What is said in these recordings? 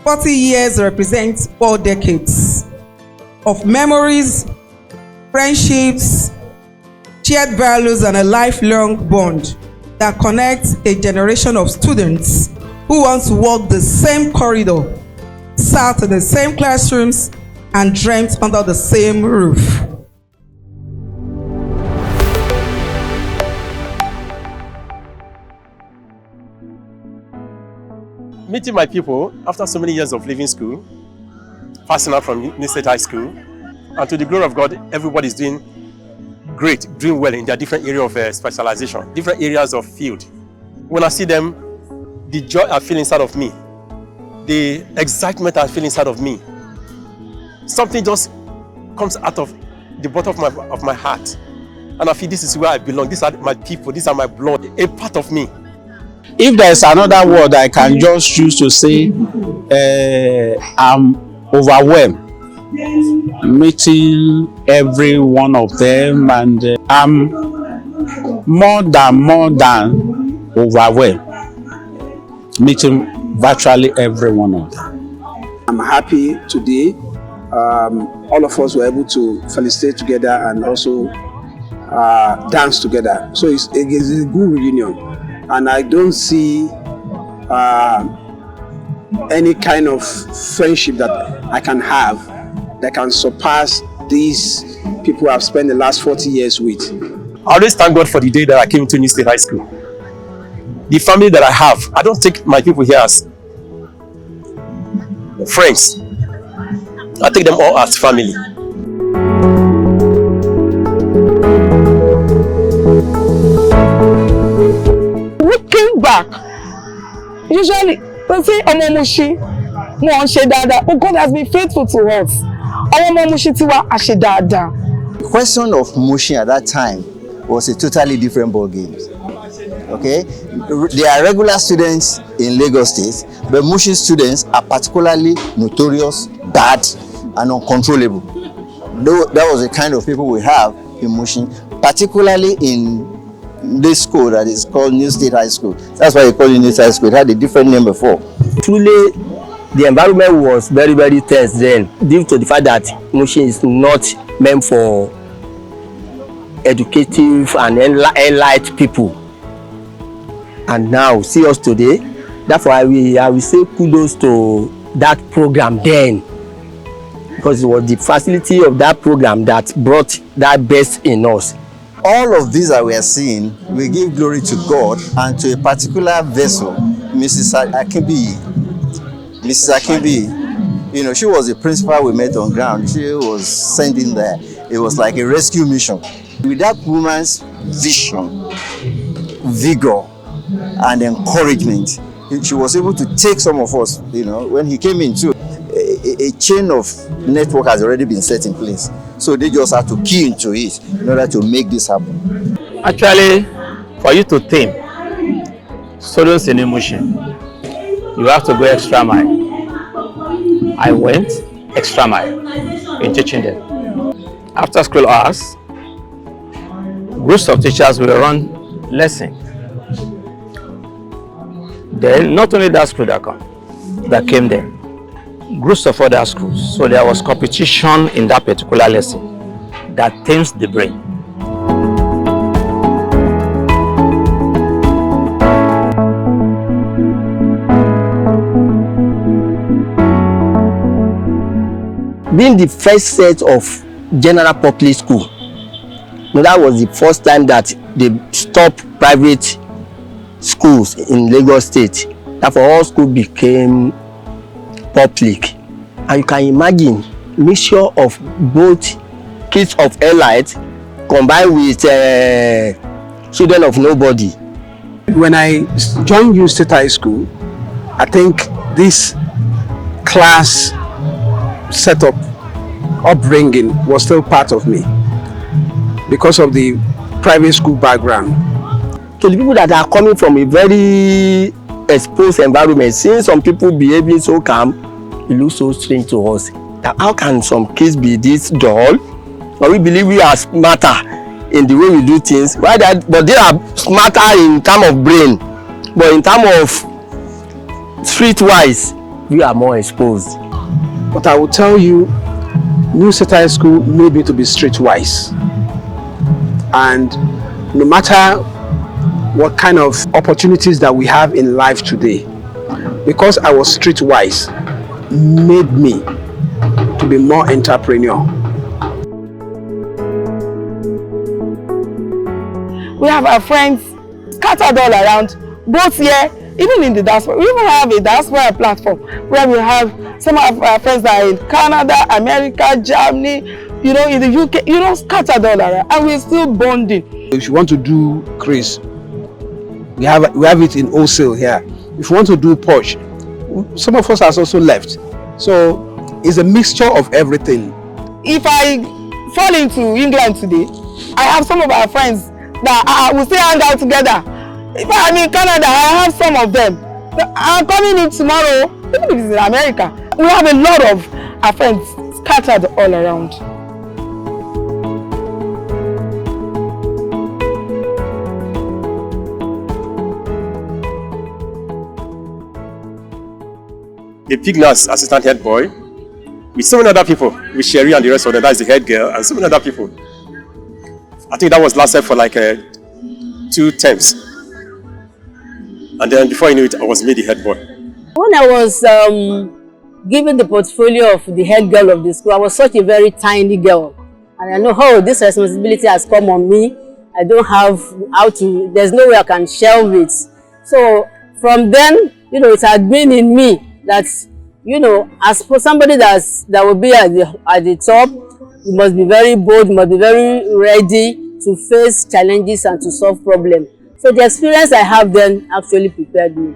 40 years represents 4 decades of memories, friendships, shared values, and a lifelong bond that connects a generation of students who want to walk the same corridor, sat in the same classrooms, and dreamt under the same roof. Meeting my people after so many years of leaving school, passing out from State High School, and to the glory of God, everybody's doing great, doing well in their different area of specialization, different areas of field. When I see them, the joy I feel inside of me, the excitement I feel inside of me, something just comes out of the bottom of my heart. And I feel this is where I belong. These are my people, these are my blood, a part of me. If there's another word I can just choose to say, I'm overwhelmed meeting every one of them, and I'm more than overwhelmed meeting virtually every one of them. I'm happy today. All of us were able to felicitate together and also dance together. So it's a good reunion. And I don't see any kind of friendship that I can have that can surpass these people I've spent the last 40 years with. I always thank God for the day that I came to New State High School. The family that I have, I don't take my people here as friends. I take them all as family. Looking back, usually they say Omo Mushin, wọ́n ṣe dáadáa, but God has been faithful to us. Omo Mushin tiwa a ṣe dáadáa. The question of Mushin at that time was a totally different ball game. Okay, there are regular students in Lagos State, but Mushin students are particularly notorious, bad, and uncontrollable. Though that was the kind of people we have in Mushin, particularly in this school that is called New State High School. That's why they call it New State High School. It had a different name before. Truly, the environment was very, very tense then, due to the fact that Mushin is not meant for educative and enlightened people. And now, see us today. That's why I will say kudos to that program then, because it was the facility of that program that brought that best in us. All of these that we are seeing, we give glory to God and to a particular vessel, Mrs. Akinbi. Mrs. Akinbi, you know, she was the principal we met on ground. She was sent in there. It was like a rescue mission. With that woman's vision, vigor, and encouragement, she was able to take some of us, you know, when he came in too, a chain of network has already been set in place. So they just have to key into it in order to make this happen. Actually, for you to tame students in Mushin, you have to go extra mile. I went extra mile in teaching them. After school hours, groups of teachers will run lessons. Then, not only that school that came there, groups of other schools. So there was competition in that particular lesson that tames the brain. Being the first set of general public school, that was the first time that they stopped private schools in Lagos State. Therefore, all schools became public. And you can imagine mixture of both kids of elite combined with children of nobody. When I joined New State High School, I think this class setup, upbringing was still part of me because of the private school background. To the people that are coming from a very exposed environment, seeing some people behaving so calm, it looks so strange to us. Now, how can some kids be this dull? Or we believe we are smarter in the way we do things, but they are smarter in terms of brain, but in terms of streetwise, we are more exposed. But I will tell you, New State High School made me to be streetwise. And no matter what kind of opportunities that we have in life today, because I was streetwise, made me to be more entrepreneurial. We have our friends scattered all around, both here, even in the diaspora. We even have a diaspora platform where we have some of our friends that are in Canada, America, Germany, you know, in the UK, you know, scattered all around, and we're still bonding. If you want to do Chris, we have it in wholesale here. If you want to do Porsche, some of us has also left. So it's a mixture of everything. If I fall into England today, I have some of our friends that we still hang out together. If I'm in Canada, I have some of them. I'm coming in tomorrow, even if it's in America. We have a lot of our friends scattered all around. The Pig Nurse assistant head boy, with so many other people, with Sherry and the rest of them, that's the head girl, and so many other people. I think that was lasted for like 2 terms. And then before you knew it, I was made the head boy. When I was given the portfolio of the head girl of the school, I was such a very tiny girl. And I know how this responsibility has come on me. I don't have how to, there's no way I can shelve it. So from then, you know, it had been in me that, you know, as for somebody that will be at the top, you must be very bold, you must be very ready to face challenges and to solve problems. So the experience I have then actually prepared me.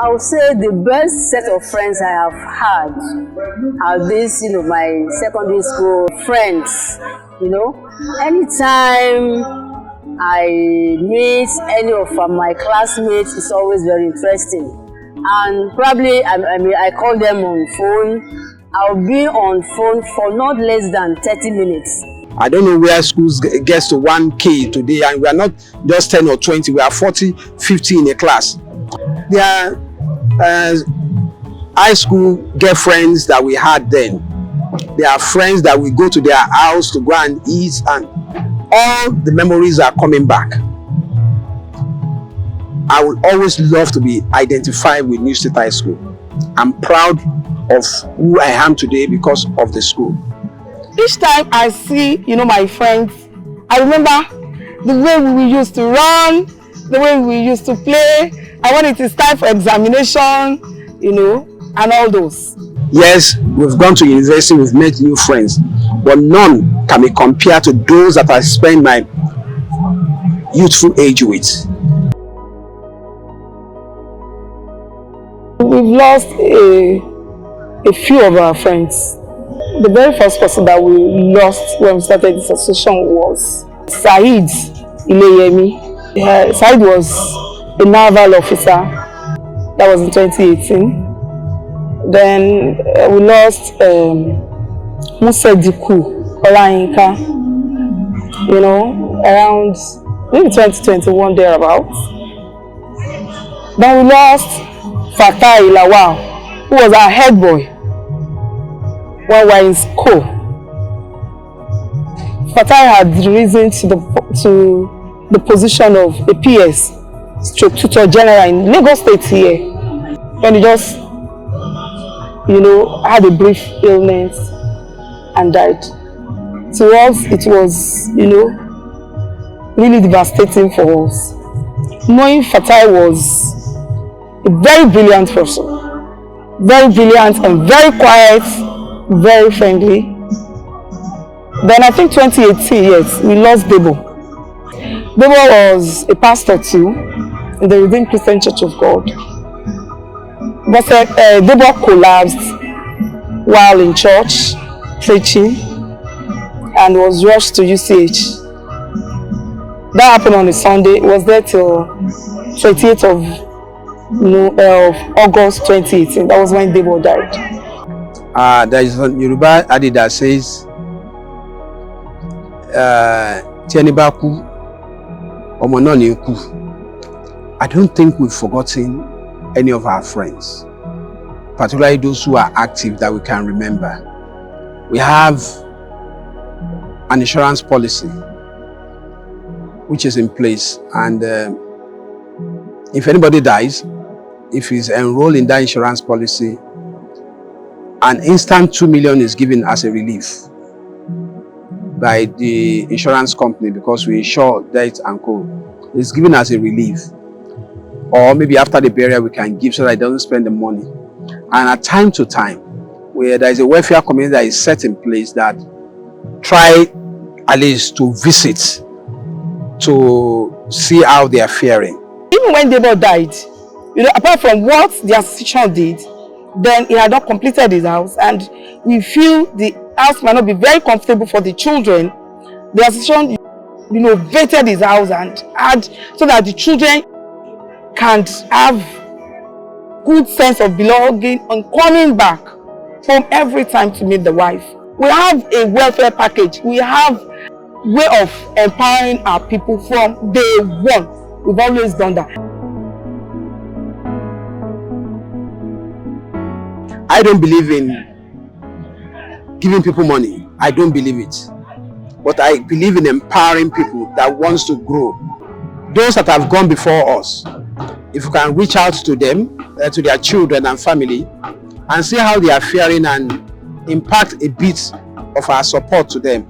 I would say the best set of friends I have had are these, you know, my secondary school friends. You know, anytime I meet any of my classmates, it's always very interesting. And probably I call them on phone. I'll be on phone for not less than 30 minutes. I don't know where schools gets to 1K today, and we are not just 10 or 20, we are 40, 50 in a class. There are high school girlfriends that we had then. There are friends that we go to their house to go and eat, and all the memories are coming back. I would always love to be identified with New State High School. I'm proud of who I am today because of the school. Each time I see, you know, my friends, I remember the way we used to run, the way we used to play, and when it is time for examination, you know, and all those. Yes, we've gone to university, we've made new friends, but none can be compared to those that I spent my youthful age with. We've lost a few of our friends. The very first person that we lost when we started this association was Said Ileyemi. Said was a naval officer. That was in 2018. Then we lost Musediku Olayinka, you know, around maybe 2021 thereabouts. Then we lost Fatai Lawal, who was our head boy when we were in school. Fatai had risen to the position of a PS, Stroke Tutor General in Lagos State here. When he just, you know, had a brief illness and died. To us, it was, you know, really devastating for us. Knowing Fatai was a very brilliant person, very brilliant and very quiet, very friendly. Then I think 2018, yes, we lost Debo. Debo was a pastor too in the Redeemed Christian Church of God. But Debo collapsed while in church preaching and was rushed to UCH. That happened on a Sunday. It was there till 28th of August 2018. That was when Debo died. There is a Yoruba adage that says, "Tí ẹni bá kú, ọmọ náà ní kú. I don't think we've forgotten any of our friends, particularly those who are active that we can remember. We have an insurance policy which is in place, and if anybody dies, if he's enrolled in that insurance policy, an instant 2 million is given as a relief by the insurance company, because we insure death and co. It's given as a relief, or maybe after the burial we can give so that it doesn't spend the money. And at time to time, where there is a welfare committee that is set in place that try at least to visit to see how they are faring. Even when Debo died, apart from what the association did, then he had not completed his house, and we feel the house might not be very comfortable for the children. The association, renovated his house and had so that the children can have good sense of belonging and coming back home every time to meet the wife. We have a welfare package. We have way of empowering our people from day one. We've always done that. I don't believe in giving people money. I don't believe it. But I believe in empowering people that wants to grow. Those that have gone before us, if you can reach out to them, to their children and family, and see how they are faring and impact a bit of our support to them.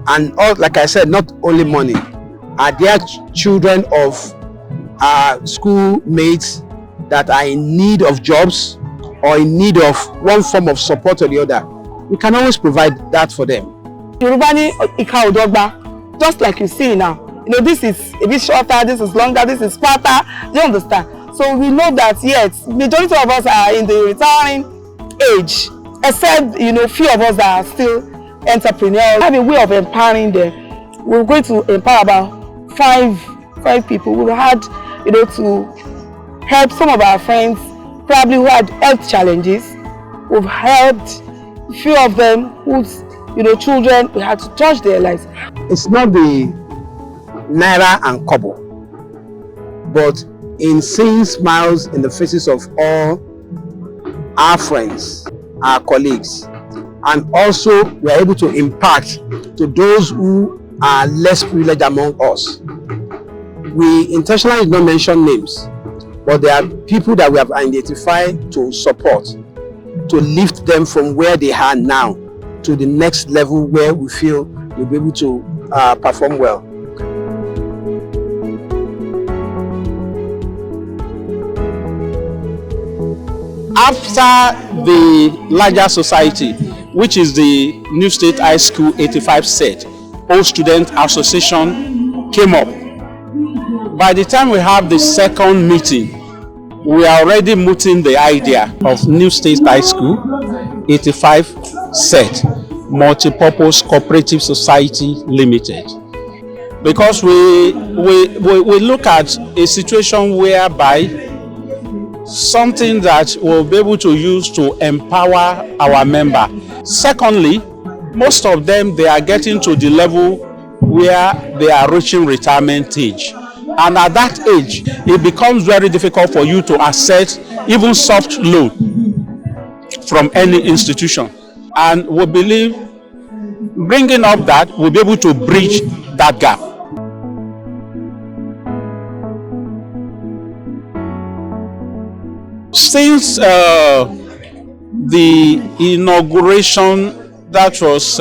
And all, like I said, not only money, are there children of our schoolmates that are in need of jobs or in need of one form of support or the other? We can always provide that for them. Just like you see now, this is a bit shorter, this is longer, this is fatter. Do you understand? So we know that yes, majority of us are in the retiring age, except few of us that are still entrepreneurs. We have a way of empowering them. We're going to empower about five people. We've had to help some of our friends probably who had health challenges. We've helped a few of them whose children, we had to touch their lives. It's not the naira and kobo, but in seeing smiles in the faces of all our friends, our colleagues, and also we are able to impact to those who are less privileged among us. We intentionally did not mention names, but there are people that we have identified to support, to lift them from where they are now to the next level where we feel we'll be able to perform well. After the larger society, which is the New State High School 85 set, Old Student Association came up. By the time we have the second meeting, we are already mooting the idea of New State High School 85 set, Multipurpose Cooperative Society Limited. Because we look at a situation whereby something that we'll be able to use to empower our member. Secondly, most of them, they are getting to the level where they are reaching retirement age. And at that age, it becomes very difficult for you to access even soft loan from any institution. And we believe bringing up that, we'll be able to bridge that gap. Since the inauguration, that was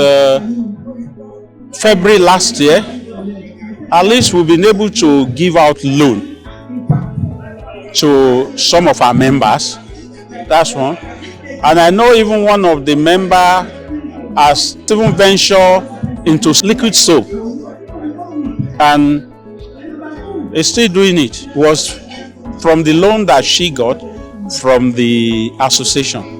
February last year, at least we've been able to give out loan to some of our members. That's one. And I know even one of the members has even ventured into liquid soap, and is still doing it. It was from the loan that she got from the association.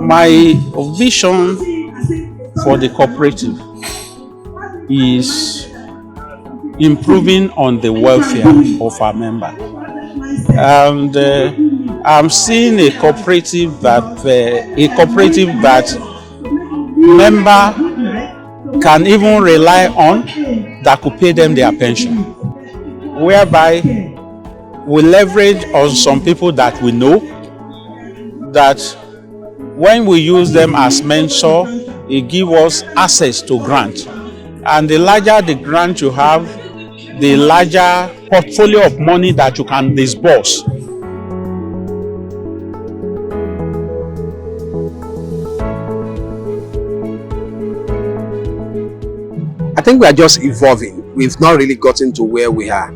My vision for the cooperative is improving on the welfare of our members. And I'm seeing a cooperative that member can even rely on, that could pay them their pension, whereby we leverage on some people that we know, that when we use them as mentor, it gives us access to grant. And the larger the grant you have, the larger portfolio of money that you can disburse. I think we are just evolving. We've not really gotten to where we are.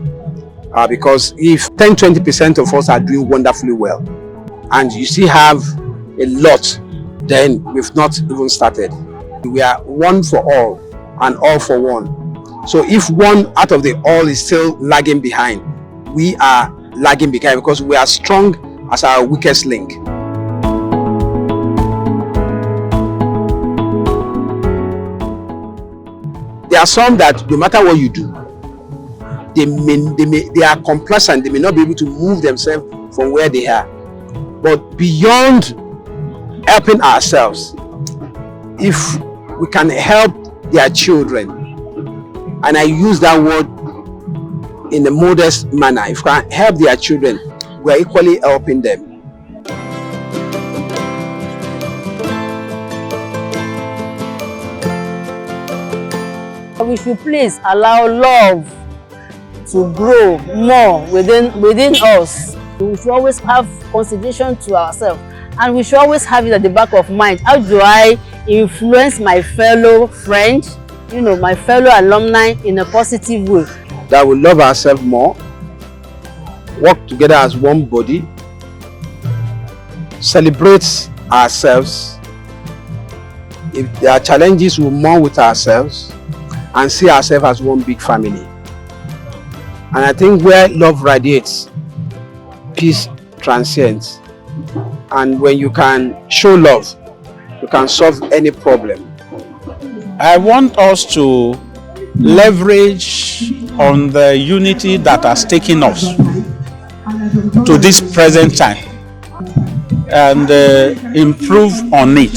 Because if 10-20% of us are doing wonderfully well, and you still have a lot, then we've not even started. We are one for all and all for one. So if one out of the all is still lagging behind, we are lagging behind because we are strong as our weakest link. There are some that no matter what you do, they are complacent. They may not be able to move themselves from where they are. But beyond helping ourselves, if we can help their children, and I use that word in a modest manner, if we can help their children, we are equally helping them. We should please allow love to grow more within us. We should always have consideration to ourselves, and we should always have it at the back of mind. How do I influence my fellow friend, my fellow alumni in a positive way? That we love ourselves more, work together as one body, celebrate ourselves. If there are challenges, we mourn with ourselves and see ourselves as one big family. And I think where love radiates, peace transcends. And when you can show love, you can solve any problem. I want us to leverage on the unity that has taken us to this present time and improve on it.